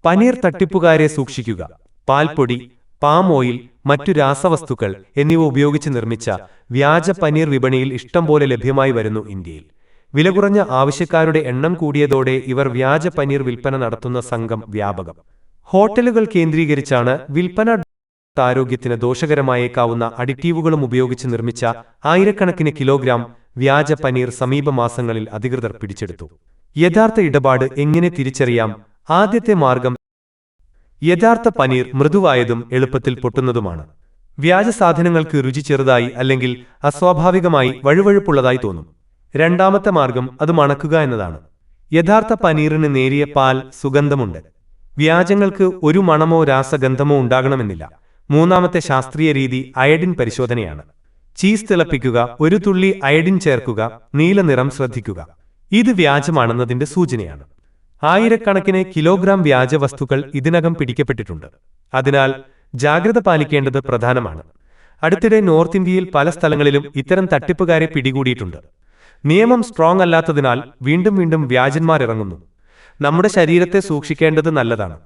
പനീർ തട്ടിപ്പുകാരെ സൂക്ഷിക്കുക. പാൽപ്പൊടി, palm oil, മറ്റു രാസവസ്തുക്കൾ എന്നിവ ഉപയോഗിച്ച് നിർമ്മിച്ച വ്യാജ പനീർ വിപണിയിൽ ഇഷ്ടംപോലെ ലഭ്യമായി വരുന്നു. ഇന്ത്യയിൽ വില കുറഞ്ഞ ആവശ്യക്കാരുടെ എണ്ണം കൂടിയതോടെ ഇവർ വ്യാജ പനീർ വിൽപ്പന നടത്തുന്ന സംഘം വ്യാപകം. ഹോട്ടലുകൾ കേന്ദ്രീകരിച്ചാണ് വിൽപ്പന. ആരോഗ്യത്തിന് ദോഷകരമായേക്കാവുന്ന അഡിറ്റീവുകളും ഉപയോഗിച്ച് നിർമ്മിച്ച ആയിരക്കണക്കിന് കിലോഗ്രാം വ്യാജ പനീർ സമീപ മാസങ്ങളിൽ അധികൃതർ പിടിച്ചെടുത്തു. യഥാർത്ഥ ഇടപാട് എങ്ങനെ തിരിച്ചറിയാം? ആദ്യത്തെ മാർഗം, യഥാർത്ഥ പനീർ മൃദുവായതും എളുപ്പത്തിൽ പൊട്ടുന്നതുമാണ്. വ്യാജ സാധനങ്ങൾക്ക് രുചി ചെറുതായി അല്ലെങ്കിൽ അസ്വാഭാവികമായി വഴുവഴുപ്പുള്ളതായി തോന്നും. രണ്ടാമത്തെ മാർഗം അത് മണക്കുക എന്നതാണ്. യഥാർത്ഥ പനീറിന് നേരിയ പാൽ, സുഗന്ധമുണ്ട്. വ്യാജങ്ങൾക്ക് ഒരു മണമോ രാസഗന്ധമോ ഉണ്ടാകണമെന്നില്ല. മൂന്നാമത്തെ ശാസ്ത്രീയ രീതി അയഡിൻ പരിശോധനയാണ്. ചീസ് തിളപ്പിക്കുക, ഒരു തുള്ളി അയഡിൻ ചേർക്കുക, നീല നിറം ശ്രദ്ധിക്കുക. ഇത് വ്യാജമാണെന്നതിന്റെ സൂചനയാണ്. ആയിരക്കണക്കിന് കിലോഗ്രാം വ്യാജ വസ്തുക്കൾ ഇതിനകം പിടിക്കപ്പെട്ടിട്ടുണ്ട്. അതിനാൽ ജാഗ്രത പാലിക്കേണ്ടത് പ്രധാനമാണ്. അടുത്തിടെ നോർത്ത് ഇന്ത്യയിൽ പല സ്ഥലങ്ങളിലും ഇത്തരം തട്ടിപ്പുകാരെ പിടികൂടിയിട്ടുണ്ട്. നിയമം സ്ട്രോങ് അല്ലാത്തതിനാൽ വീണ്ടും വ്യാജന്മാർ ഇറങ്ങുന്നു. നമ്മുടെ ശരീരത്തെ സൂക്ഷിക്കേണ്ടത് നല്ലതാണ്.